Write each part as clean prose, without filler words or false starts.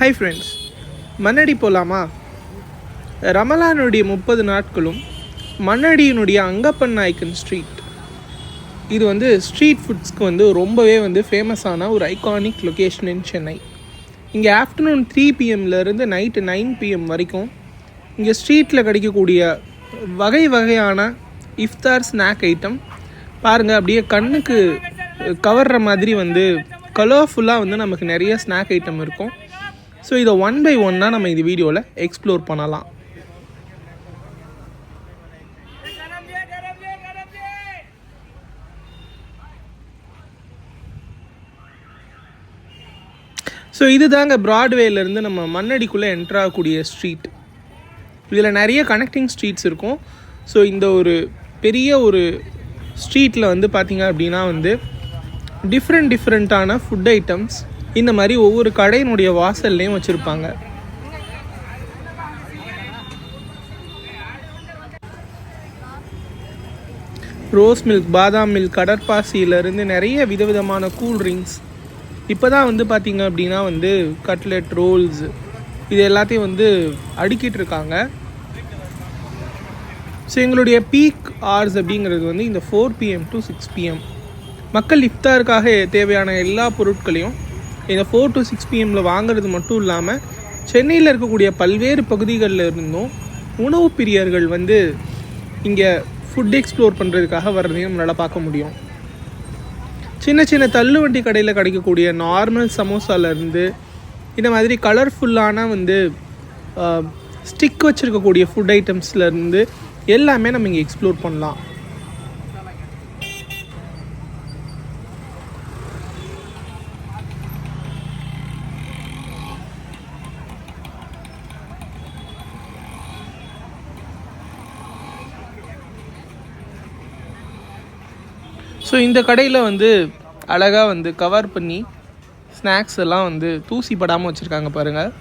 Hi friends, Mannady போகலாமா? ரமலானுடைய 30 நாட்களும் மண்ணடியினுடைய அங்கப்பன் நாயக்கன் ஸ்ட்ரீட், இது வந்து ஸ்ட்ரீட் ஃபுட்ஸ்க்கு வந்து ரொம்பவே வந்து ஃபேமஸான ஒரு ஐகானிக் லொக்கேஷன் இன் சென்னை. இங்கே ஆஃப்டர்நூன் 3 PM நைட்டு 9 PM வரைக்கும் இங்கே ஸ்ட்ரீட்டில் கிடைக்கக்கூடிய வகை வகையான இஃப்தார் ஸ்நாக் ஐட்டம் பாருங்கள், அப்படியே கண்ணுக்கு கவர்ற மாதிரி வந்து கலர்ஃபுல்லாக வந்து நமக்கு நிறைய ஸ்நாக் ஐட்டம் இருக்கும். ஸோ இதை 1 by 1 நம்ம இந்த வீடியோவில் எக்ஸ்ப்ளோர் பண்ணலாம். ஸோ இது தாங்க ப்ராட்வேலேருந்து நம்ம மண்ணடிக்குள்ளே என்ட்ராகக்கூடிய ஸ்ட்ரீட். இதில் நிறைய கனெக்டிங் ஸ்ட்ரீட்ஸ் இருக்கும். ஸோ இந்த ஒரு பெரிய ஒரு ஸ்ட்ரீட்டில் வந்து பார்த்திங்க அப்படின்னா வந்து டிஃப்ரெண்ட்டான ஃபுட் ஐட்டம்ஸ் இந்த மாதிரி ஒவ்வொரு கடையினுடைய வாசல்லையும் வச்சுருப்பாங்க. ரோஸ் மில்க், பாதாம் மில்க், கடற்பாசியிலேருந்து நிறைய விதவிதமான கூல்ட்ரிங்க்ஸ். இப்போ தான் வந்து பார்த்திங்க அப்படின்னா வந்து கட்லெட், ரோல்ஸ் இது எல்லாத்தையும் வந்து அடுக்கிட்டு இருக்காங்க. ஸோ எங்களுடைய பீக் ஹார்ஸ் அப்படிங்கிறது வந்து இந்த 4 PM to 6 PM. மக்கள் இஃப்தாருக்காக தேவையான எல்லா பொருட்களையும் இந்த 4 to 6 PM வாங்கிறது மட்டும் இல்லாமல் சென்னையில் இருக்கக்கூடிய பல்வேறு பகுதிகளில் இருந்தும் உணவு பிரியர்கள் வந்து இங்கே ஃபுட் எக்ஸ்ப்ளோர் பண்ணுறதுக்காக வர்றதையும் நம்மளால் பார்க்க முடியும். சின்ன சின்ன தள்ளுவண்டி கடையில் கிடைக்கக்கூடிய நார்மல் சமோசாலேருந்து இந்த மாதிரி கலர்ஃபுல்லான வந்து ஸ்டிக் வச்சுருக்கக்கூடிய ஃபுட் ஐட்டம்ஸ்லேருந்து எல்லாமே நம்ம இங்கே எக்ஸ்ப்ளோர் பண்ணலாம். ஸோ இந்த கடையில் வந்து அழகாக வந்து கவர் பண்ணி ஸ்நாக்ஸ் எல்லாம் வந்து தூசி படாமல் வச்சுருக்காங்க பாருங்கள்.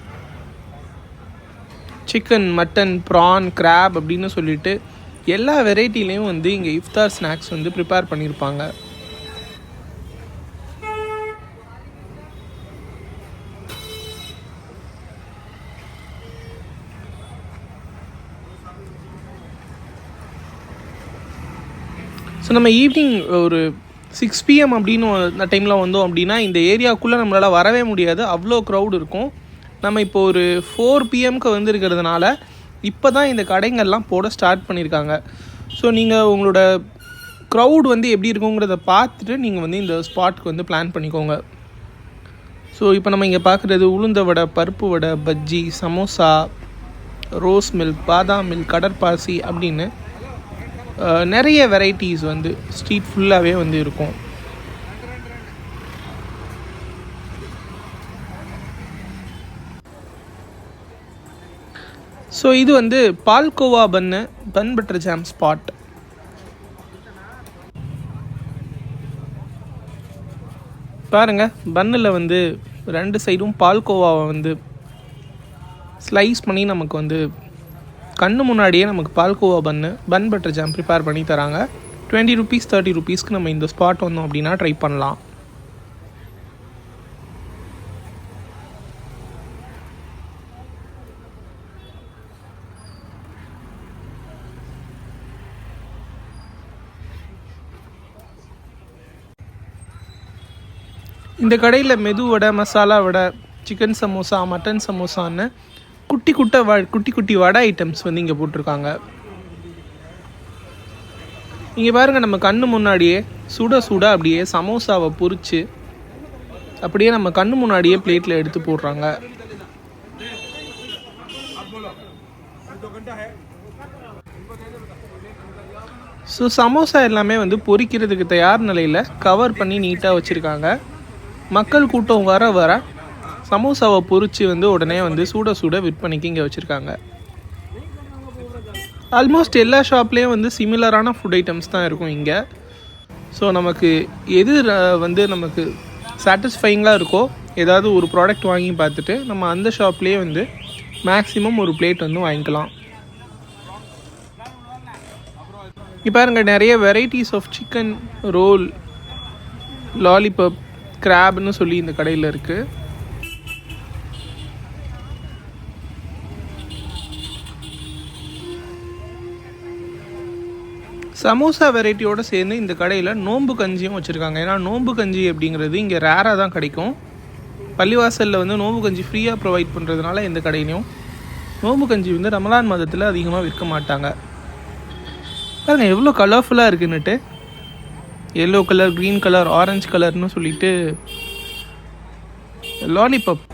சிக்கன், மட்டன், ப்ரான், கிராப் அப்படின்னு சொல்லிட்டு எல்லா வெரைட்டிலையும் வந்து இங்கே இஃப்தார் ஸ்நாக்ஸ் வந்து ப்ரிப்பேர் பண்ணியிருப்பாங்க. ஸோ நம்ம ஈவினிங் ஒரு 6 PM அப்படின்னு அந்த டைமில் வந்தோம் அப்படின்னா இந்த ஏரியாவுக்குள்ளே நம்மளால் வரவே முடியாது, அவ்வளோ க்ரௌட் இருக்கும். நம்ம இப்போ ஒரு 4 PMக்கு வந்துருக்கிறதுனால இப்போ தான் இந்த கடைங்கள்லாம் போட ஸ்டார்ட் பண்ணியிருக்காங்க. ஸோ நீங்கள் உங்களோட க்ரௌட் வந்து எப்படி இருக்குங்கிறத பார்த்துட்டு நீங்கள் வந்து இந்த ஸ்பாட்க்கு வந்து பிளான் பண்ணிக்கோங்க. ஸோ இப்போ நம்ம இங்கே பார்க்குறது உளுந்த வடை, பருப்பு வடை, பஜ்ஜி, சமோசா, ரோஸ் மில்க், பாதாம் மில்க், கடற்பாசி அப்படின்னு நிறைய வெரைட்டிஸ் வந்து ஸ்ட்ரீட் ஃபுல்லாகவே வந்து இருக்கும். ஸோ இது வந்து palkova bun butter jam spot. பாருங்கள், பன்னில் வந்து 2 சைடும் பால்கோவாவை வந்து ஸ்லைஸ் பண்ணி நமக்கு வந்து கண்ணு முன்னாடியே நமக்கு palkova bun butter jam prepare பண்ணி தராங்க. 20 rupees 30 rupeesக்கு நம்ம இந்த ஸ்பாட் வந்தோம் அப்படின்னா ட்ரை பண்ணலாம். இந்த கடையில் மெது வடை, மசாலா வடை, சிக்கன் சமோசா, மட்டன் சமோசான்னு குட்டி குட்டி வடை ஐட்டம்ஸ் வந்து இங்கே போட்டிருக்காங்க. இங்கே பாருங்கள், நம்ம கண்ணு முன்னாடியே சுட அப்படியே சமோசாவை பொரித்து அப்படியே நம்ம கண்ணு முன்னாடியே பிளேட்டில் எடுத்து போடுறாங்க. ஸோ சமோசா எல்லாமே வந்து பொரிக்கிறதுக்கு தயார் நிலையில் கவர் பண்ணி நீட்டாக வச்சுருக்காங்க. மக்கள் கூட்டம் வர சமோசாவை பொரித்து வந்து உடனே வந்து சுட விற்பனைக்கு இங்கே வச்சுருக்காங்க. ஆல்மோஸ்ட் எல்லா ஷாப்லேயும் வந்து சிமிலரான ஃபுட் ஐட்டம்ஸ் தான் இருக்கும் இங்கே. ஸோ நமக்கு எது வந்து நமக்கு சாட்டிஸ்ஃபைங்காக இருக்கோ ஏதாவது ஒரு ப்ராடக்ட் வாங்கி பார்த்துட்டு நம்ம அந்த ஷாப்லேயே வந்து மேக்ஸிமம் ஒரு பிளேட் வந்து வாங்கிக்கலாம். இப்போ பாருங்க, நிறைய varieties of chicken roll, lollipop, கிராப்னு சொல்லி இந்த கடையில் இருக்குது. சமோசா வெரைட்டியோடு சேர்ந்து இந்த கடையில் நோம்பு கஞ்சியும் வச்சுருக்காங்க. ஏன்னா நோம்பு கஞ்சி அப்படிங்கிறது இங்கே ரேராக தான் கிடைக்கும். பள்ளிவாசலில் வந்து நோம்பு கஞ்சி ஃப்ரீயாக ப்ரொவைட் பண்ணுறதுனால இந்த கடையிலையும் நோம்பு கஞ்சி வந்து ரமலான் மாதத்தில் அதிகமாக விற்க மாட்டாங்க. பாருங்கள் எவ்வளோ கலர்ஃபுல்லாக இருக்குன்னுட்டு. Yellow colour, green colour, orange கலர்னு சொல்லிட்டு லாலிபாப்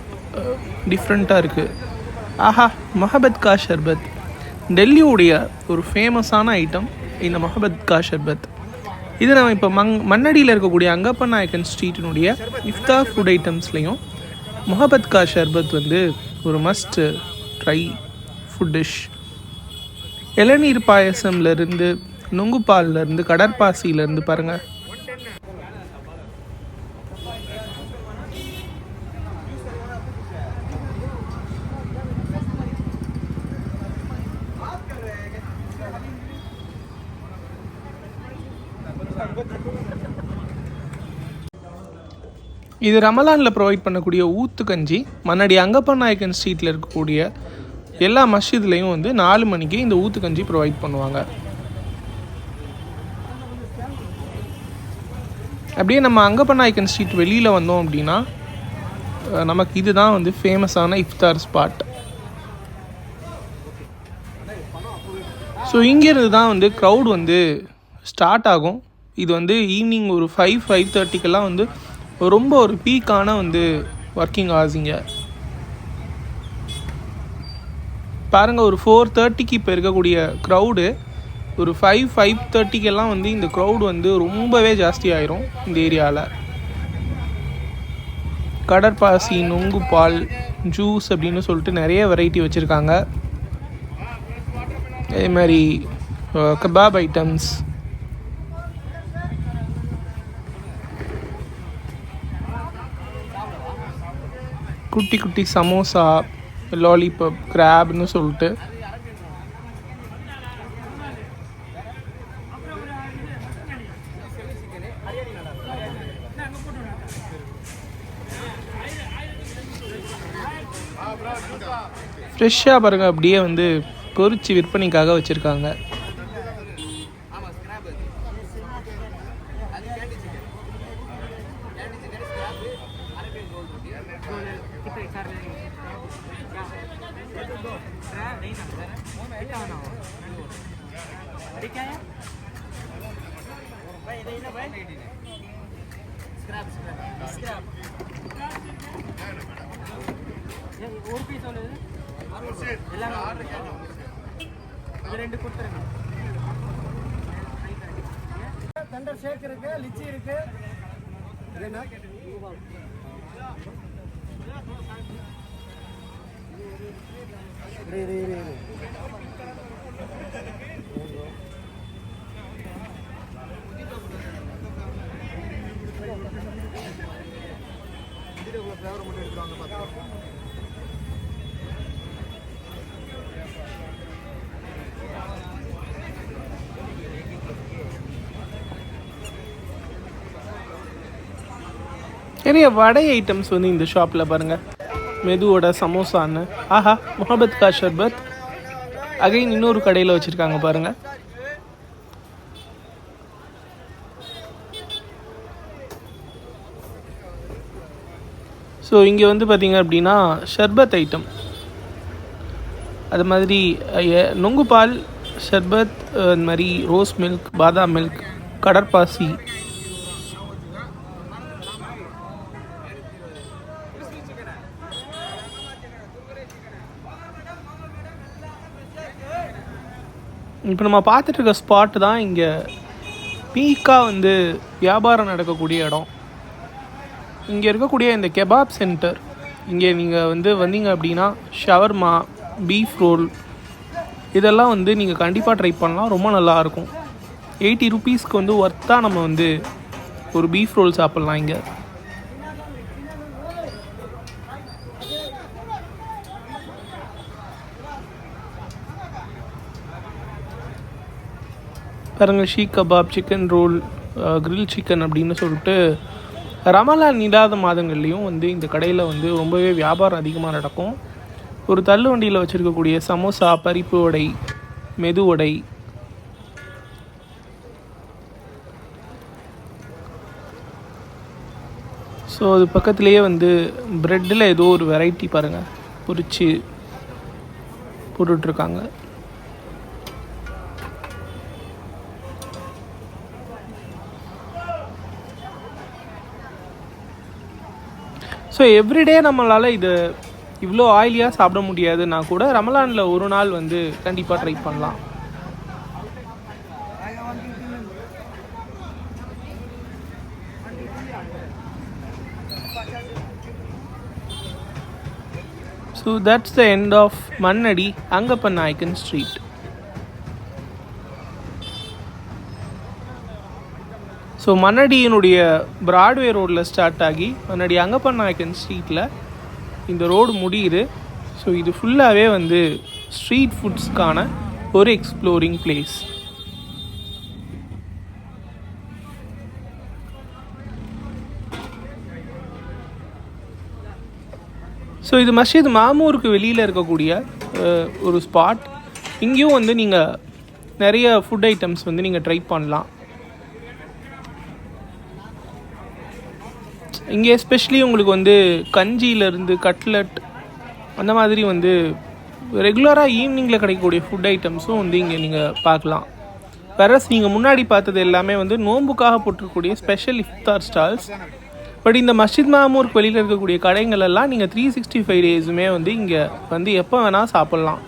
டிஃப்ரெண்ட்டாக இருக்குது. ஆஹா, மொஹபத் கா ஷர்பத் டெல்லியுடைய ஒரு ஃபேமஸான ஐட்டம் இந்த மொஹபத் கா ஷர்பத். இது நம்ம இப்போ மண்ணடியில் இருக்கக்கூடிய அங்கப்ப நாயக்கன் ஸ்ட்ரீட்டினுடைய இஃப்தார் ஃபுட் ஐட்டம்ஸ்லேயும் மொஹபத் கா ஷர்பத் வந்து ஒரு மஸ்ட் ட்ரை ஃபுட் டிஷ். இளநீர் பாயசம்லேருந்து, நுங்கு பால்லேருந்து, கடற்பாசியிலேருந்து பாருங்கள். இது ரமலானில் ப்ரொவைட் பண்ணக்கூடிய ஊத்து கஞ்சி. மண்ணடி அங்கப்ப நாயக்கன் ஸ்ட்ரீட்டில் இருக்கக்கூடிய எல்லா மஸ்ஜித்லேயும் வந்து 4 மணிக்கு இந்த ஊத்து கஞ்சி ப்ரொவைட் பண்ணுவாங்க. அப்படியே நம்ம அங்கப்ப நாயக்கன் ஸ்ட்ரீட் வெளியில் வந்தோம் அப்படின்னா நமக்கு இதுதான் வந்து ஃபேமஸான இஃப்தார் ஸ்பாட். ஸோ இங்கேருந்து தான் வந்து க்ரௌட் வந்து ஸ்டார்ட் ஆகும். இது வந்து ஈவினிங் ஒரு 5-5:30க்கெல்லாம் வந்து ரொம்ப ஒரு பீக்கான வந்து ஒர்க்கிங் ஹவர்ஸிங்க. பாருங்கள், ஒரு 4:30க்கு இப்போ இருக்கக்கூடிய க்ரௌடு ஒரு 5-5:30க்கெல்லாம் வந்து இந்த க்ரௌடு வந்து ரொம்பவே ஜாஸ்தி ஆயிரும். இந்த ஏரியாவில் கடற்பாசி, நுங்கு பால், ஜூஸ் அப்படின்னு சொல்லிட்டு நிறைய வெரைட்டி வச்சுருக்காங்க. அதே மாதிரி கபாப் ஐட்டம்ஸ், குட்டி குட்டி சமோசா, லாலிபாப், கிராப்னு சொல்லிட்டு ஃப்ரெஷ்ஷாக பாருங்கள் அப்படியே வந்து பொரிச்சு விற்பனைக்காக வச்சுருக்காங்க. தண்டர் ஷேக் இருக்கு, லிச்சி இருக்கு. நிறைய வடை ஐட்டம்ஸ் வந்து இந்த ஷாப்பில் பாருங்கள். மெதுவோட, சமோசான்னு. ஆஹா, மொஹபத் கா ஷர்பத் அகைன் இன்னொரு கடையில் வச்சுருக்காங்க பாருங்கள். ஸோ இங்கே வந்து பார்த்திங்க அப்படின்னா ஷர்பத் ஐட்டம், அது மாதிரி நுங்கு பால் ஷர்பத், அது மாதிரி ரோஸ் மில்க், பாதாம் மில்க், கடற்பாசி, இப்போ நம்ம பார்த்துட்ருக்க ஸ்பாட்டு தான் இங்கே பீக்காக வந்து வியாபாரம் நடக்கக்கூடிய இடம். இங்கே இருக்கக்கூடிய இந்த கெபாப் சென்டர், இங்கே நீங்கள் வந்து வந்தீங்க அப்படின்னா ஷவர்மா, பீஃப் ரோல் இதெல்லாம் வந்து நீங்கள் கண்டிப்பாக ட்ரை பண்ணலாம். ரொம்ப நல்லாயிருக்கும். 80 ருபீஸ்க்கு வந்து ஒர்த்தாக நம்ம வந்து ஒரு பீஃப் ரோல் சாப்பிட்லாம். இங்கே பாருங்கள், seekh kebab, chicken roll, grill chicken அப்படின்னு சொல்லிட்டு ரமலான் இல்லாத மாதங்கள்லேயும் வந்து இந்த கடையில் வந்து ரொம்பவே வியாபாரம் அதிகமாக நடக்கும். ஒரு தள்ளு வண்டியில் வச்சுருக்கக்கூடிய சமோசா, பரிப்பு வடை, மெது வடை, ஸோ அது பக்கத்துலேயே வந்து ப்ரெட்டில் ஏதோ ஒரு வெரைட்டி பாருங்கள் பொரிச்சு போட்டுட்ருக்காங்க. ஸோ எவ்ரிடே நம்மளால் இது இவ்வளோ ஆயிலியாக சாப்பிட முடியாதுன்னா கூட ரமலானில் ஒரு நாள் வந்து கண்டிப்பாக ட்ரை பண்ணலாம். So that's the end of Mannadi Angappan Naicken street. So மண்ணடியினுடைய பிராட்வே ரோடில் ஸ்டார்ட் ஆகி மண்ணடி அங்கப்பன் நாயக்கன் ஸ்ட்ரீட்டில் இந்த ரோடு முடியுது. ஸோ இது ஃபுல்லாகவே வந்து ஸ்ட்ரீட் ஃபுட்ஸ்க்கான ஒரு எக்ஸ்ப்ளோரிங் பிளேஸ். ஸோ இது மஸ்ஜித் மாமூருக்கு வெளியில் இருக்கக்கூடிய ஒரு ஸ்பாட். இங்கேயும் வந்து நீங்கள் நிறைய ஃபுட் ஐட்டம்ஸ் வந்து நீங்கள் ட்ரை பண்ணலாம். இங்கே எஸ்பெஷலி உங்களுக்கு வந்து கஞ்சியிலேருந்து கட்லட் அந்த மாதிரி வந்து ரெகுலராக ஈவினிங்கில் கிடைக்கக்கூடிய ஃபுட் ஐட்டம்ஸும் வந்து இங்கே நீங்கள் பார்க்கலாம். வேறஸ் நீங்கள் முன்னாடி பார்த்தது எல்லாமே வந்து நோம்புக்காக போட்டிருக்கக்கூடிய ஸ்பெஷல் இஃப்தார் ஸ்டால்ஸ். பட் இந்த மஸ்ஜித் மாமூருக்கு வெளியில் இருக்கக்கூடிய கடைகள் எல்லாம் நீங்கள் 365 டேஸுமே வந்து இங்கே வந்து எப்போ வேணால் சாப்பிட்லாம்.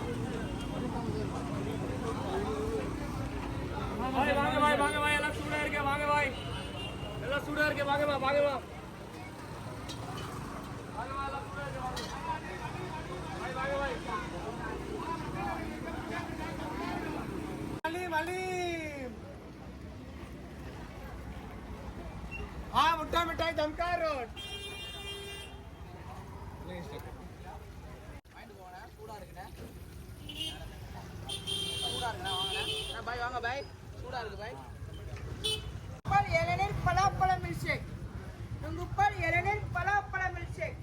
முட்டா மிட்டாய் தம்கா ரோட். பாய் வாங்க பாய், சூடா இருக்கு பாய். இளநீர் பலாப்பழ மில்க் ஷேக். உங்கள் இளநீர் பலாப்பழ மில்க் ஷேக்.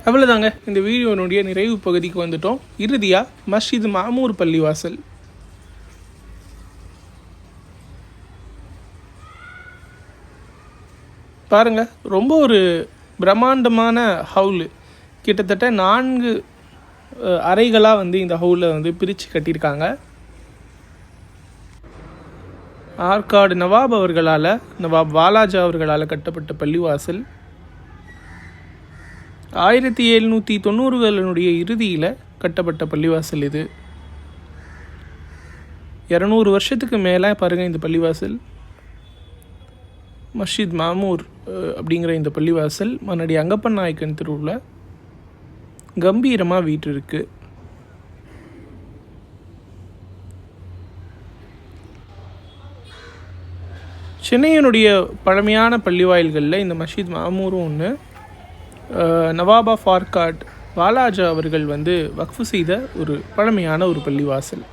அவ்வளோதாங்க, இந்த வீடியோனுடைய நிறைவு பகுதிக்கு வந்துட்டோம். இறுதியாக மஸ்ஜித் மாமூர் பள்ளிவாசல். பாருங்கள், ரொம்ப ஒரு பிரம்மாண்டமான ஹவுலு. கிட்டத்தட்ட 4 அறைகளாக வந்து இந்த ஹவுலில் வந்து பிரித்து கட்டியிருக்காங்க. ஆற்காடு நவாப் அவர்களால், நவாப் வாலாஜா அவர்களால் கட்டப்பட்ட பள்ளிவாசல். 1790களினுடைய இறுதியில் கட்டப்பட்ட பள்ளிவாசல் இது. 200 வருஷத்துக்கு மேலே பாருங்கள் இந்த பள்ளிவாசல். மஸ்ஜித் மாமூர் அப்படிங்கிற இந்த பள்ளிவாசல் மண்ணடி அங்கப்பன் நாயக்கன் தெருவில் கம்பீரமாக வீற்றிருக்கு. சென்னையினுடைய பழமையான பள்ளிவாயில்களில் இந்த மஸ்ஜித் மாமூரும் ஒன்று. நவாப் ஆஃப் ஆற்காட் வாலாஜா அவர்கள் வந்து வக்ஃபு செய்த ஒரு பழமையான ஒரு பள்ளிவாசல்.